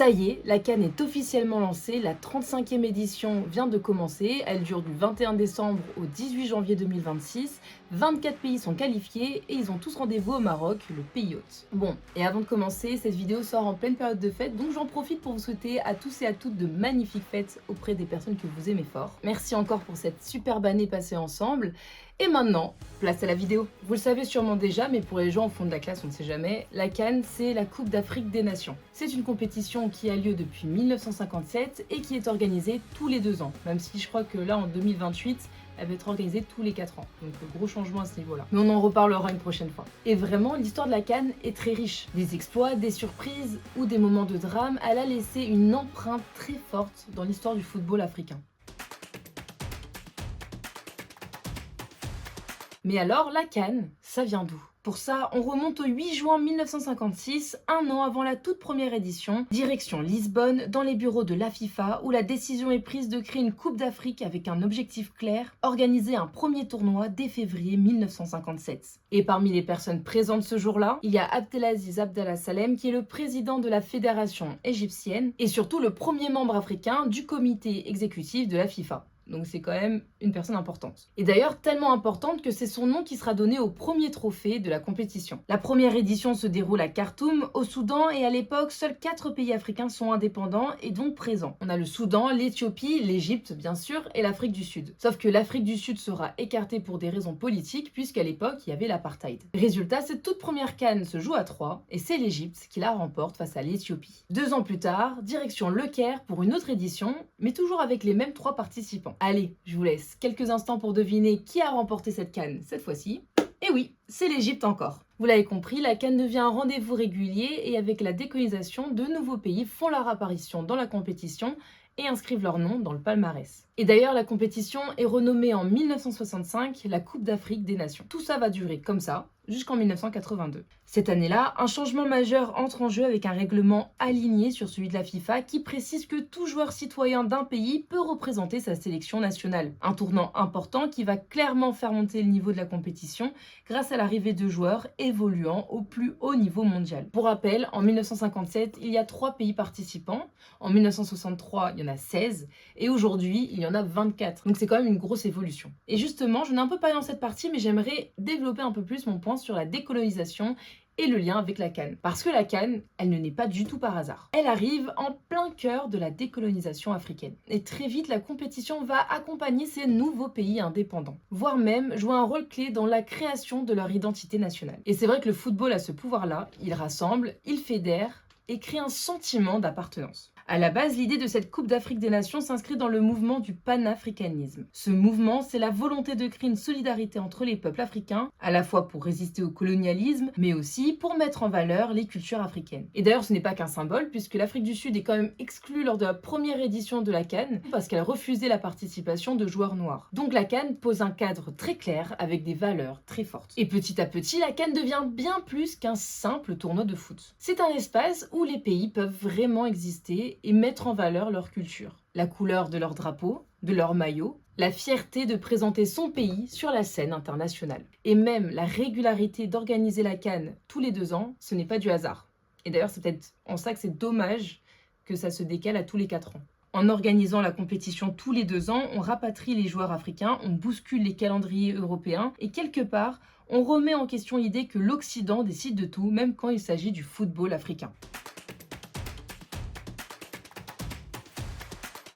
Ça y est, la CAN est officiellement lancée, la 35e édition vient de commencer, elle dure du 21 décembre au 18 janvier 2026, 24 pays sont qualifiés et ils ont tous rendez-vous au Maroc, le pays hôte. Bon, et avant de commencer, cette vidéo sort en pleine période de fête, donc j'en profite pour vous souhaiter à tous et à toutes de magnifiques fêtes auprès des personnes que vous aimez fort. Merci encore pour cette superbe année passée ensemble. Et maintenant, place à la vidéo. Vous le savez sûrement déjà, mais pour les gens au fond de la classe, on ne sait jamais, la CAN, c'est la Coupe d'Afrique des Nations. C'est une compétition qui a lieu depuis 1957 et qui est organisée tous les 2 ans, même si je crois que là, en 2028, elle va être organisée tous les 4 ans. Donc gros changement à ce niveau-là. Mais on en reparlera une prochaine fois. Et vraiment, l'histoire de la CAN est très riche. Des exploits, des surprises ou des moments de drame, elle a laissé une empreinte très forte dans l'histoire du football africain. Mais alors, la CAN, ça vient d'où? Pour ça, on remonte au 8 juin 1956, un an avant la toute première édition, direction Lisbonne, dans les bureaux de la FIFA, où la décision est prise de créer une Coupe d'Afrique avec un objectif clair, organiser un premier tournoi dès février 1957. Et parmi les personnes présentes ce jour-là, il y a Abdelaziz Abdallah Salem, qui est le président de la fédération égyptienne, et surtout le premier membre africain du comité exécutif de la FIFA. Donc c'est quand même une personne importante. Et d'ailleurs tellement importante que c'est son nom qui sera donné au premier trophée de la compétition. La première édition se déroule à Khartoum, au Soudan, et à l'époque, seuls 4 pays africains sont indépendants et donc présents. On a le Soudan, l'Éthiopie, l'Égypte bien sûr, et l'Afrique du Sud. Sauf que l'Afrique du Sud sera écartée pour des raisons politiques, puisqu'à l'époque, il y avait l'apartheid. Résultat, cette toute première CAN se joue à 3, et c'est l'Égypte qui la remporte face à l'Éthiopie. 2 ans plus tard, direction Le Caire pour une autre édition, mais toujours avec les mêmes 3 participants. Allez, je vous laisse quelques instants pour deviner qui a remporté cette CAN cette fois-ci. Et oui, c'est l'Égypte encore. Vous l'avez compris, la CAN devient un rendez-vous régulier et avec la décolonisation, de nouveaux pays font leur apparition dans la compétition et inscrivent leur nom dans le palmarès. Et d'ailleurs, la compétition est renommée en 1965 la Coupe d'Afrique des Nations. Tout ça va durer comme ça jusqu'en 1982. Cette année-là, un changement majeur entre en jeu avec un règlement aligné sur celui de la FIFA qui précise que tout joueur citoyen d'un pays peut représenter sa sélection nationale. Un tournant important qui va clairement faire monter le niveau de la compétition grâce à l'arrivée de joueurs évoluant au plus haut niveau mondial. Pour rappel, en 1957, il y a 3 pays participants. En 1963, il y en a 16. Et aujourd'hui, il y en a 24. Donc c'est quand même une grosse évolution. Et justement, je n'ai un peu parlé dans cette partie, mais j'aimerais développer un peu plus mon point sur la décolonisation et le lien avec la CAN. Parce que la CAN, elle ne naît pas du tout par hasard. Elle arrive en plein cœur de la décolonisation africaine. Et très vite, la compétition va accompagner ces nouveaux pays indépendants, voire même jouer un rôle clé dans la création de leur identité nationale. Et c'est vrai que le football a ce pouvoir-là, il rassemble, il fédère et crée un sentiment d'appartenance. À la base, l'idée de cette Coupe d'Afrique des Nations s'inscrit dans le mouvement du panafricanisme. Ce mouvement, c'est la volonté de créer une solidarité entre les peuples africains, à la fois pour résister au colonialisme, mais aussi pour mettre en valeur les cultures africaines. Et d'ailleurs, ce n'est pas qu'un symbole, puisque l'Afrique du Sud est quand même exclue lors de la première édition de la CAN, parce qu'elle refusait la participation de joueurs noirs. Donc la CAN pose un cadre très clair, avec des valeurs très fortes. Et petit à petit, la CAN devient bien plus qu'un simple tournoi de foot. C'est un espace où les pays peuvent vraiment exister et mettre en valeur leur culture. La couleur de leur drapeau, de leur maillot, la fierté de présenter son pays sur la scène internationale. Et même la régularité d'organiser la CAN tous les 2 ans, ce n'est pas du hasard. Et d'ailleurs, c'est peut-être en ça que c'est dommage que ça se décale à tous les 4 ans. En organisant la compétition tous les 2 ans, on rapatrie les joueurs africains, on bouscule les calendriers européens et quelque part, on remet en question l'idée que l'Occident décide de tout, même quand il s'agit du football africain.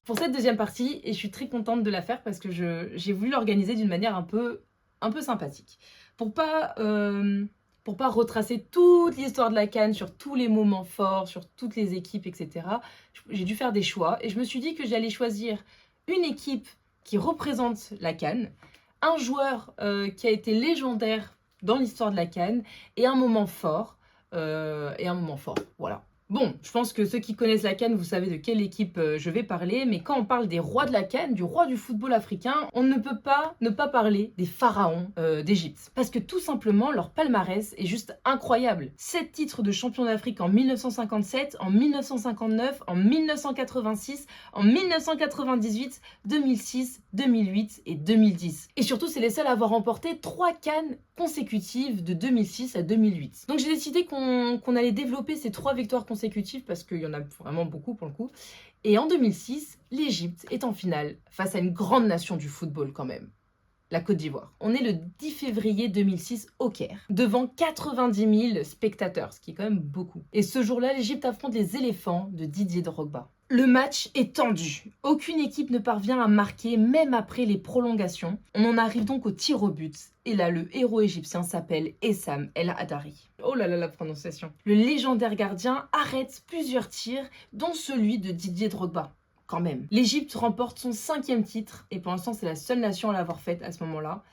Pour cette deuxième partie, et je suis très contente de la faire parce que j'ai voulu l'organiser d'une manière un peu sympathique. Pour pas retracer toute l'histoire de la CAN sur tous les moments forts, sur toutes les équipes, etc. J'ai dû faire des choix et je me suis dit que j'allais choisir une équipe qui représente la CAN, un joueur qui a été légendaire dans l'histoire de la CAN et un moment fort, voilà. Bon, je pense que ceux qui connaissent la CAN, vous savez de quelle équipe je vais parler, mais quand on parle des rois de la CAN, du roi du football africain, on ne peut pas ne pas parler des pharaons d'Égypte. Parce que tout simplement, leur palmarès est juste incroyable. 7 titres de champion d'Afrique en 1957, en 1959, en 1986, en 1998, 2006, 2008 et 2010. Et surtout, c'est les seuls à avoir remporté 3 CAN consécutives de 2006 à 2008. Donc j'ai décidé qu'on allait développer ces 3 victoires consécutives consécutives parce qu'il y en a vraiment beaucoup pour le coup. Et en 2006, l'Égypte est en finale face à une grande nation du football quand même, la Côte d'Ivoire. On est le 10 février 2006 au Caire, devant 90 000 spectateurs, ce qui est quand même beaucoup. Et ce jour-là, l'Égypte affronte les éléphants de Didier Drogba. Le match est tendu. Aucune équipe ne parvient à marquer, même après les prolongations. On en arrive donc au tir au but. Et là, le héros égyptien s'appelle Essam El Hadari. Oh là là, la prononciation. Le légendaire gardien arrête plusieurs tirs, dont celui de Didier Drogba. Quand même. L'Égypte remporte son 5e titre, et pour l'instant, c'est la seule nation à l'avoir faite à ce moment-là,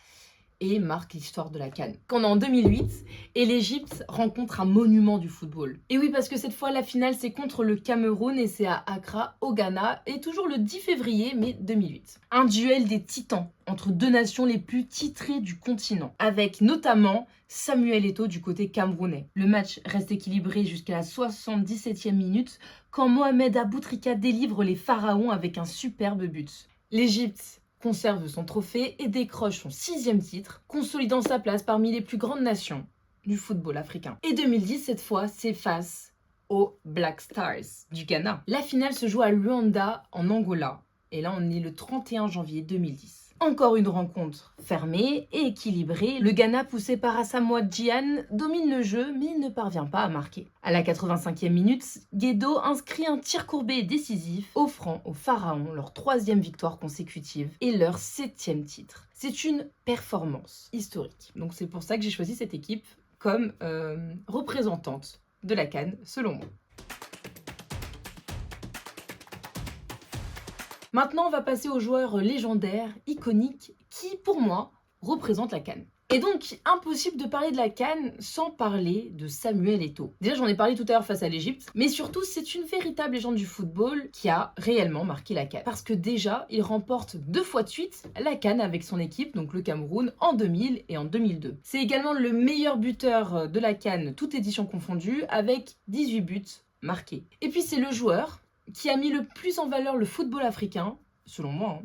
et marque l'histoire de la CAN. Quand on est en 2008, et l'Égypte rencontre un monument du football. Et oui, parce que cette fois, la finale, c'est contre le Cameroun, et c'est à Accra, au Ghana, et toujours le 10 février, mais 2008. Un duel des titans, entre deux nations les plus titrées du continent, avec notamment Samuel Eto'o du côté camerounais. Le match reste équilibré jusqu'à la 77e minute, quand Mohamed Aboutrika délivre les Pharaons avec un superbe but. L'Égypte conserve son trophée et décroche son 6e titre, consolidant sa place parmi les plus grandes nations du football africain. Et 2010, cette fois, c'est face aux Black Stars du Ghana. La finale se joue à Luanda, en Angola, et là on est le 31 janvier 2010. Encore une rencontre fermée et équilibrée. Le Ghana, poussé par Asamoah Gyan, domine le jeu mais ne parvient pas à marquer. À la 85e minute, Guedo inscrit un tir courbé et décisif, offrant aux Pharaons leur 3e victoire consécutive et leur 7e titre. C'est une performance historique. Donc c'est pour ça que j'ai choisi cette équipe comme représentante de la CAN, selon moi. Maintenant, on va passer aux joueurs légendaires, iconiques, qui, pour moi, représentent la CAN. Et donc, impossible de parler de la CAN sans parler de Samuel Eto'o. Déjà, j'en ai parlé tout à l'heure face à l'Égypte, mais surtout, c'est une véritable légende du football qui a réellement marqué la CAN. Parce que déjà, il remporte 2 fois de suite la CAN avec son équipe, donc le Cameroun, en 2000 et en 2002. C'est également le meilleur buteur de la CAN, toute édition confondue, avec 18 buts marqués. Et puis, c'est le joueur qui a mis le plus en valeur le football africain, selon moi,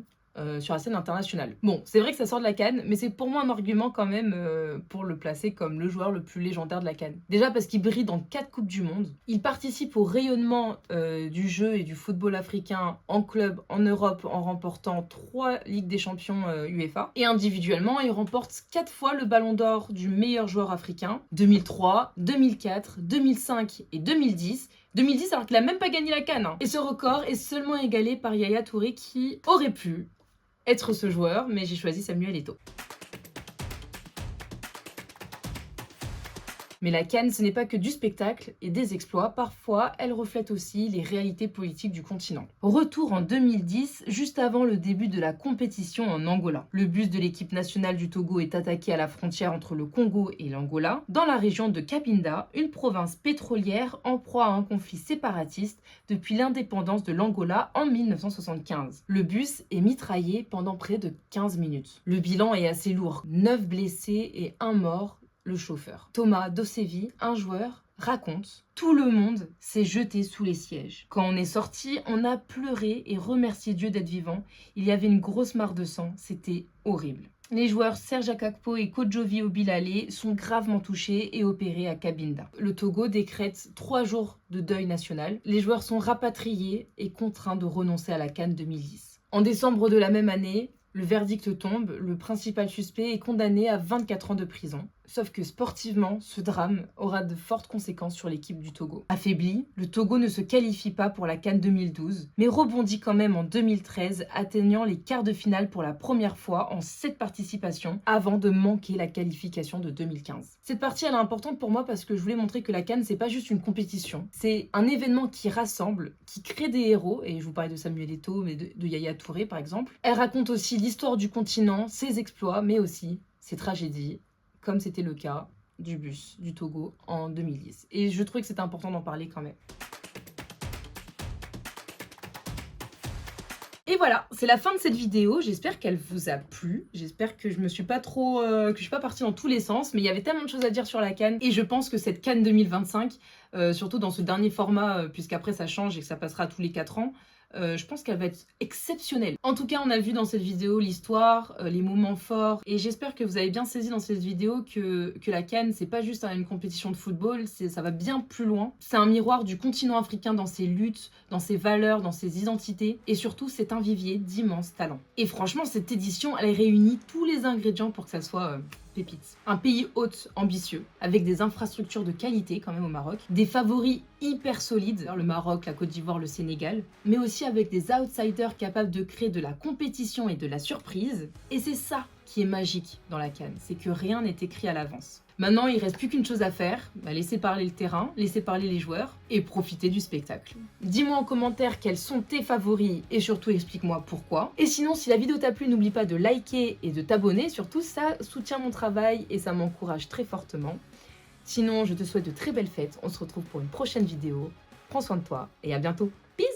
sur la scène internationale. Bon, c'est vrai que ça sort de la CAN, mais c'est pour moi un argument quand même pour le placer comme le joueur le plus légendaire de la CAN. Déjà parce qu'il brille dans 4 Coupes du Monde, il participe au rayonnement du jeu et du football africain en club, en Europe, en remportant 3 Ligues des Champions UEFA. Et individuellement, il remporte 4 fois le Ballon d'Or du meilleur joueur africain, 2003, 2004, 2005 et 2010. 2010 alors qu'il n'a même pas gagné la CAN. Et ce record est seulement égalé par Yaya Touré qui aurait pu être ce joueur, mais j'ai choisi Samuel Eto'o. Mais la CAN, ce n'est pas que du spectacle et des exploits. Parfois, elle reflète aussi les réalités politiques du continent. Retour en 2010, juste avant le début de la compétition en Angola. Le bus de l'équipe nationale du Togo est attaqué à la frontière entre le Congo et l'Angola, dans la région de Cabinda, une province pétrolière en proie à un conflit séparatiste depuis l'indépendance de l'Angola en 1975. Le bus est mitraillé pendant près de 15 minutes. Le bilan est assez lourd, 9 blessés et 1 mort, le chauffeur. Thomas Dossevi, un joueur, raconte « Tout le monde s'est jeté sous les sièges. Quand on est sorti, on a pleuré et remercié Dieu d'être vivant. Il y avait une grosse mare de sang, c'était horrible. » Les joueurs Serge Akakpo et Kodjovi Obilale sont gravement touchés et opérés à Cabinda. Le Togo décrète 3 jours de deuil national. Les joueurs sont rapatriés et contraints de renoncer à la CAN 2010. En décembre de la même année, le verdict tombe, le principal suspect est condamné à 24 ans de prison. Sauf que sportivement, ce drame aura de fortes conséquences sur l'équipe du Togo. Affaibli, le Togo ne se qualifie pas pour la CAN 2012, mais rebondit quand même en 2013, atteignant les quarts de finale pour la première fois en 7 participations, avant de manquer la qualification de 2015. Cette partie, elle est importante pour moi parce que je voulais montrer que la CAN, c'est pas juste une compétition, c'est un événement qui rassemble, qui crée des héros, et je vous parlais de Samuel Eto'o, mais de Yaya Touré par exemple. Elle raconte aussi l'histoire du continent, ses exploits, mais aussi ses tragédies, comme c'était le cas du bus du Togo en 2010. Et je trouvais que c'était important d'en parler quand même. Et voilà, c'est la fin de cette vidéo. J'espère qu'elle vous a plu. J'espère que je me suis pas trop, que je suis pas partie dans tous les sens. Mais il y avait tellement de choses à dire sur la CAN. Et je pense que cette CAN 2025 surtout dans ce dernier format, puisqu'après ça change et que ça passera tous les 4 ans. Je pense qu'elle va être exceptionnelle. En tout cas, on a vu dans cette vidéo l'histoire, les moments forts, et j'espère que vous avez bien saisi dans cette vidéo que la CAN, c'est pas juste une compétition de football, ça va bien plus loin. C'est un miroir du continent africain dans ses luttes, dans ses valeurs, dans ses identités, et surtout c'est un vivier d'immenses talents. Et franchement, cette édition, elle réunit tous les ingrédients pour que ça soit pépite. Un pays hôte ambitieux, avec des infrastructures de qualité quand même au Maroc, des favoris hyper solides, le Maroc, la Côte d'Ivoire, le Sénégal, mais aussi avec des outsiders capables de créer de la compétition et de la surprise. Et c'est ça qui est magique dans la CAN, c'est que rien n'est écrit à l'avance. Maintenant, il reste plus qu'une chose à faire, laisser parler le terrain, laisser parler les joueurs et profiter du spectacle. Dis-moi en commentaire quels sont tes favoris et surtout explique-moi pourquoi. Et sinon, si la vidéo t'a plu, n'oublie pas de liker et de t'abonner, surtout ça soutient mon travail et ça m'encourage très fortement. Sinon, je te souhaite de très belles fêtes, on se retrouve pour une prochaine vidéo. Prends soin de toi et à bientôt. Peace!